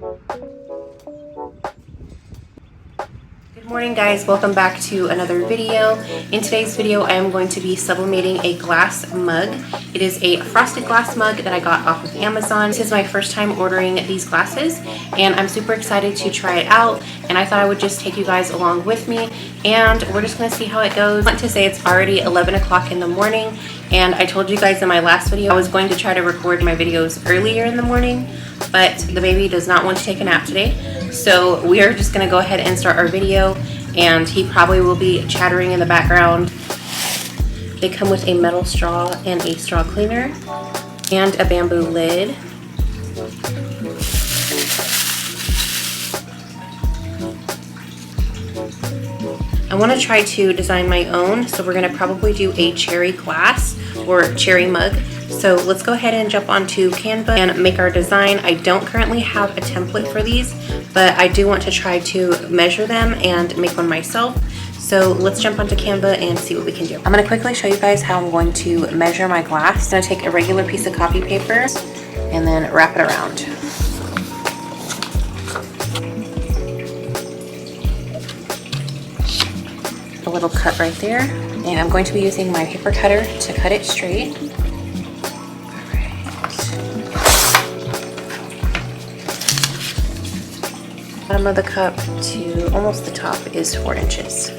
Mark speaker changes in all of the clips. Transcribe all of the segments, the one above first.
Speaker 1: Good morning guys, welcome back to another video. In today's video I am going to be sublimating a glass mug. It is a frosted glass mug that I got off of Amazon. This is my first time ordering these glasses and I'm super excited to try it out, and I thought I would just take you guys along with me and we're just going to see how it goes. I want to say it's already 11 o'clock in the morning, and I told you guys in my last video I was going to try to record my videos earlier in the morning, but the baby does not want to take a nap today. So we are just going to go ahead and start our video, and he probably will be chattering in the background. They come with a metal straw and a straw cleaner and a bamboo lid. I want to try to design my own, so we're going to probably do a cherry glass or cherry mug. So let's go ahead and jump onto Canva and make our design. I don't currently have a template for these, but I do want to try to measure them and make one myself. So let's jump onto Canva and see what we can do. I'm going to quickly show you guys how I'm going to measure my glass. I'm going to take a regular piece of copy paper and then wrap it around. A little cut right there, and I'm going to be using my paper cutter to cut it straight. Bottom of the cup to almost the top is 4 inches.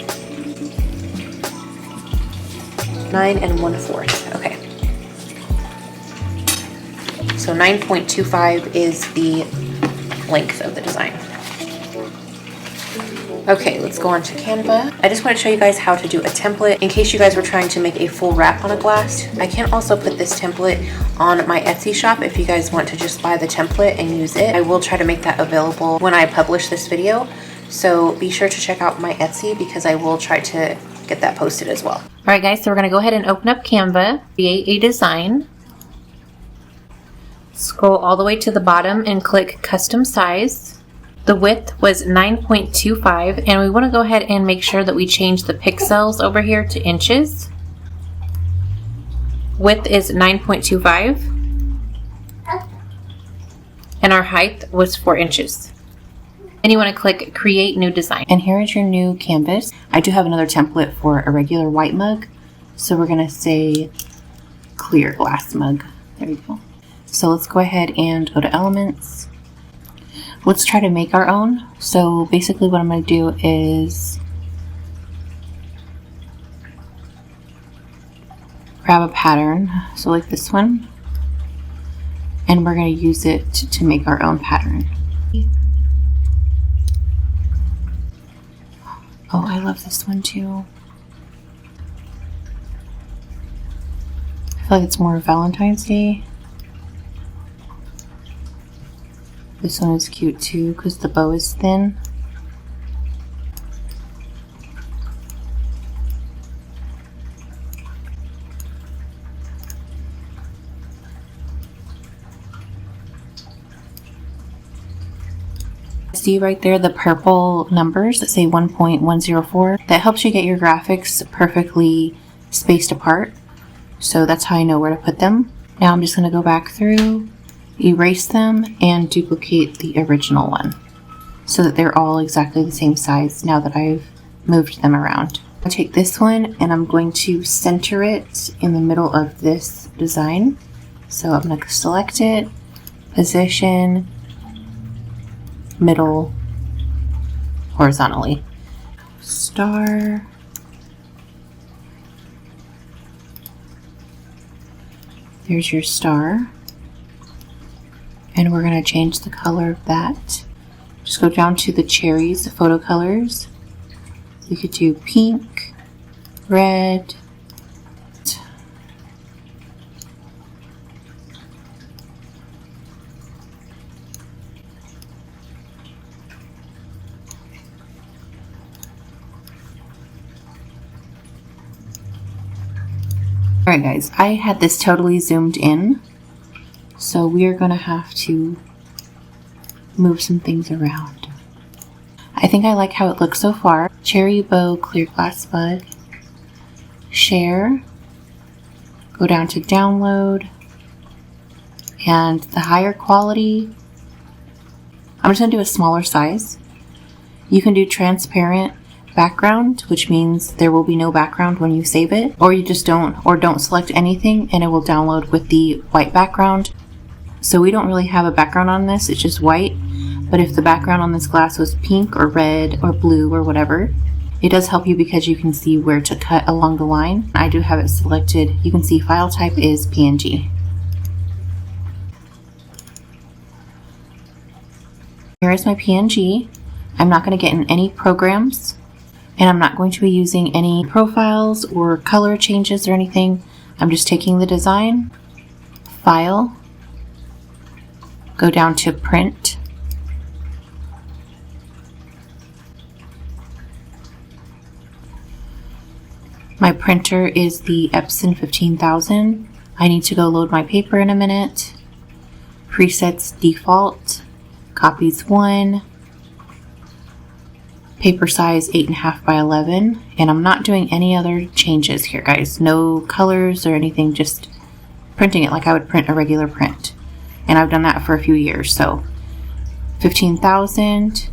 Speaker 1: 9 1/4. Okay. So 9.25 is the length of the design. Okay, let's go on to Canva. I just want to show you guys how to do a template in case you guys were trying to make a full wrap on a glass. I can also put this template on my Etsy shop if you guys want to just buy the template and use it. I will try to make that available when I publish this video. So be sure to check out my Etsy because I will try to get that posted as well. Alright guys, so we're going to go ahead and open up Canva, create a design. Scroll all the way to the bottom and click Custom Size. The width was 9.25, and we want to go ahead and make sure that we change the pixels over here to inches. Width is 9.25, and our height was 4 inches. Then you want to click Create New Design. And here is your new canvas. I do have another template for a regular white mug, so we're going to say clear glass mug. There we go. So let's go ahead and go to Elements. Let's try to make our own. So basically what I'm going to do is grab a pattern, so like this one, and we're going to use it to make our own pattern. Oh, I love this one too. I feel like it's more Valentine's Day. This one is cute too because the bow is thin. See right there the purple numbers that say 1.104. That helps you get your graphics perfectly spaced apart. So that's how I know where to put them. Now I'm just going to go back through, erase them, and duplicate the original one so that they're all exactly the same size now that I've moved them around. I'll take this one and I'm going to center it in the middle of this design. So I'm going to select it, position, middle, horizontally. Star. There's your star. And we're going to change the color of that. Just go down to the cherries, the photo colors. You could do pink, red, Alright guys, I had this totally zoomed in, so we are going to have to move some things around. I think I like how it looks so far. Cherry bow clear glass mug. Share. Go down to download. And the higher quality, I'm just going to do a smaller size. You can do transparent background, which means there will be no background when you save it, or you just don't select anything and it will download with the white background. So we don't really have a background on this, it's just white. But if the background on this glass was pink or red or blue or whatever, it does help you because you can see where to cut along the line. I do have it selected. You can see file type is PNG. Here is my PNG. I'm not going to get in any programs, and I'm not going to be using any profiles or color changes or anything. I'm just taking the design, file, go down to print, my printer is the Epson 15000. I need to go load my paper in a minute. Presets default, copies 1, paper size 8.5 by 11, and I'm not doing any other changes here, guys. No colors or anything, just printing it like I would print a regular print. And I've done that for a few years. So 15,000,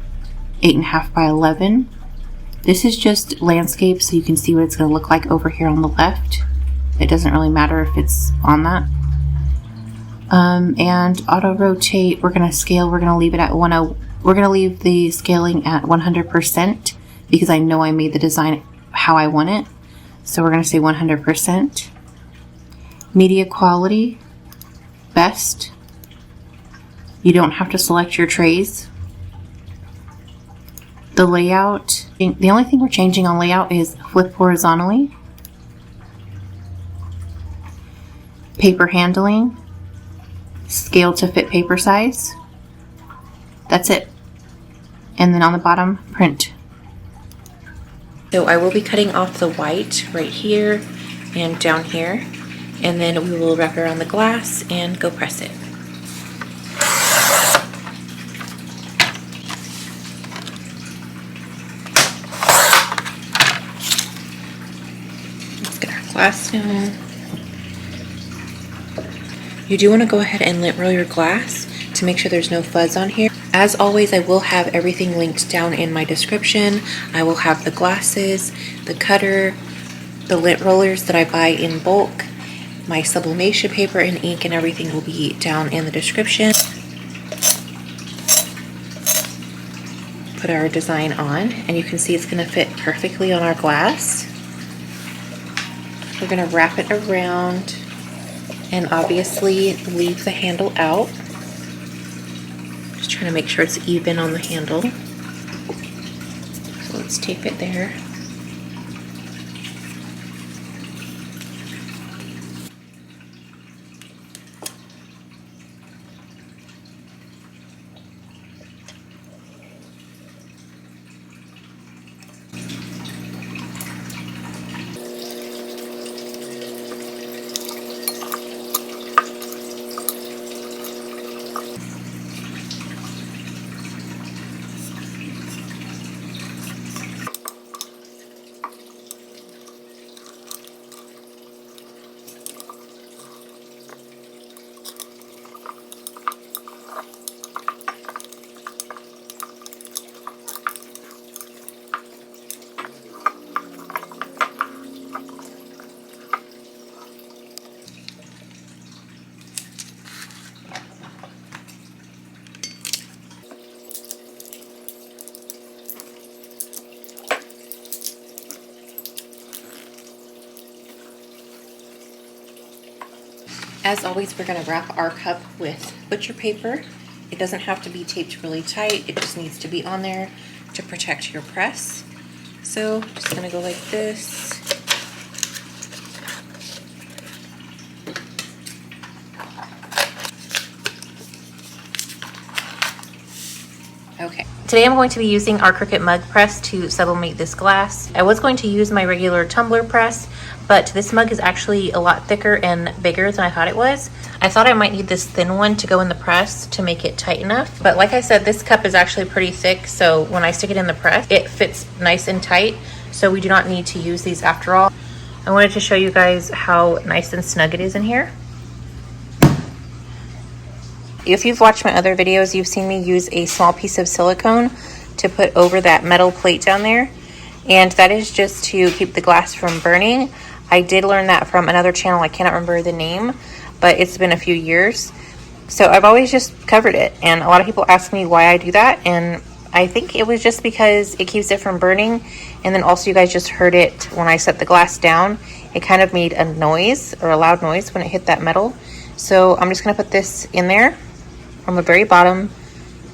Speaker 1: 8.5 by 11. This is just landscape, so you can see what it's going to look like over here on the left. It doesn't really matter if it's on that. And auto rotate, we're going to scale, we're going to leave it at we're going to leave the scaling at 100% because I know I made the design how I want it. So we're going to say 100%. Media quality, best. You don't have to select your trays. The layout, the only thing we're changing on layout is flip horizontally. Paper handling, scale to fit paper size. That's it. And then on the bottom, print. So I will be cutting off the white right here and down here, and then we will wrap it around the glass and go press it. Let's get our glass down. You do want to go ahead and lint roll your glass to make sure there's no fuzz on here. As always, I will have everything linked down in my description. I will have the glasses, the cutter, the lint rollers that I buy in bulk, my sublimation paper and ink, and everything will be down in the description. Put our design on, and you can see it's going to fit perfectly on our glass. We're going to wrap it around and obviously leave the handle out. Just trying to make sure it's even on the handle. So let's tape it there. As always, we're going to wrap our cup with butcher paper. It doesn't have to be taped really tight, it just needs to be on there to protect your press. So just going to go like this. Okay. Today I'm going to be using our Cricut Mug Press to sublimate this glass. I was going to use my regular Tumbler press, but this mug is actually a lot thicker and bigger than I thought it was. I thought I might need this thin one to go in the press to make it tight enough. But like I said, this cup is actually pretty thick, so when I stick it in the press, it fits nice and tight, so we do not need to use these after all. I wanted to show you guys how nice and snug it is in here. If you've watched my other videos, you've seen me use a small piece of silicone to put over that metal plate down there. And that is just to keep the glass from burning. I did learn that from another channel. I cannot remember the name, but it's been a few years. So I've always just covered it. And a lot of people ask me why I do that. And I think it was just because it keeps it from burning. And then also you guys just heard it when I set the glass down. It kind of made a noise, or a loud noise, when it hit that metal. So I'm just going to put this in there on the very bottom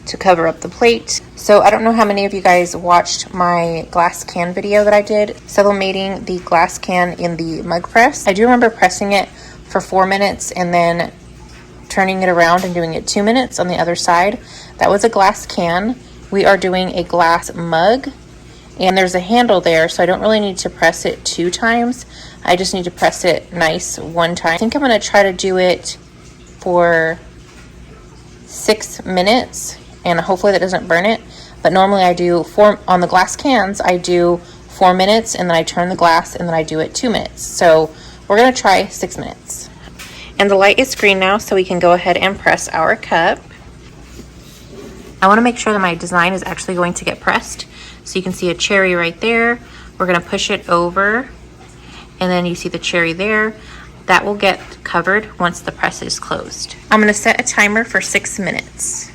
Speaker 1: to cover up the plate. So I don't know how many of you guys watched my glass can video that I did, sublimating the glass can in the mug press. I do remember pressing it for 4 minutes and then turning it around and doing it 2 minutes on the other side. That was a glass can. We are doing a glass mug, and there's a handle there, so I don't really need to press it 2 times. I just need to press it nice 1 time. I think I'm going to try to do it for 6 minutes, and hopefully that doesn't burn it. But normally I do 4 on the glass cans. I do 4 minutes, and then I turn the glass, and then I do it 2 minutes. So we're going to try 6 minutes. And the light is green now, so we can go ahead and press our cup. I want to make sure that my design is actually going to get pressed. So you can see a cherry right there. We're going to push it over, and then you see the cherry there. That will get covered once the press is closed. I'm going to set a timer for 6 minutes.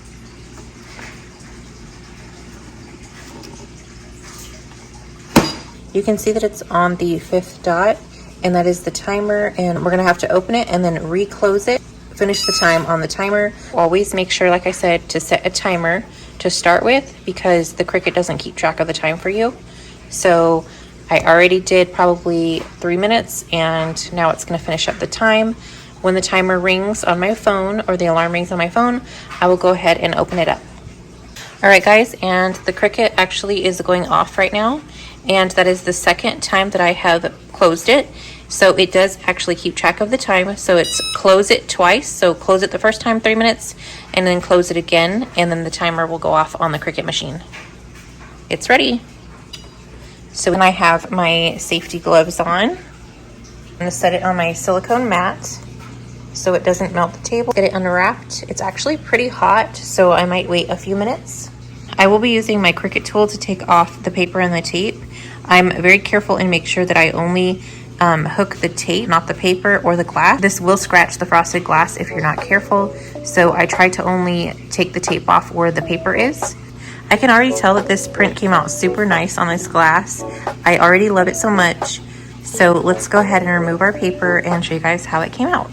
Speaker 1: You can see that it's on the 5th dot, and that is the timer, and we're going to have to open it and then reclose it. Finish the time on the timer. Always make sure, like I said, to set a timer to start with, because the Cricut doesn't keep track of the time for you. So I already did probably 3 minutes, and now it's going to finish up the time. When the timer rings on my phone, or the alarm rings on my phone, I will go ahead and open it up. All right, guys, and the Cricut actually is going off right now, and that is the 2nd time that I have closed it. So it does actually keep track of the time. So it's close it twice. So close it the first time 3 minutes, and then close it again, and then the timer will go off on the Cricut machine. It's ready. So then I have my safety gloves on. I'm gonna set it on my silicone mat so it doesn't melt the table. Get it unwrapped. It's actually pretty hot, so I might wait a few minutes. I will be using my Cricut tool to take off the paper and the tape. I'm very careful and make sure that I only hook the tape, not the paper or the glass. This will scratch the frosted glass if you're not careful, so I try to only take the tape off where the paper is. I can already tell that this print came out super nice on this glass. I already love it so much. So let's go ahead and remove our paper and show you guys how it came out.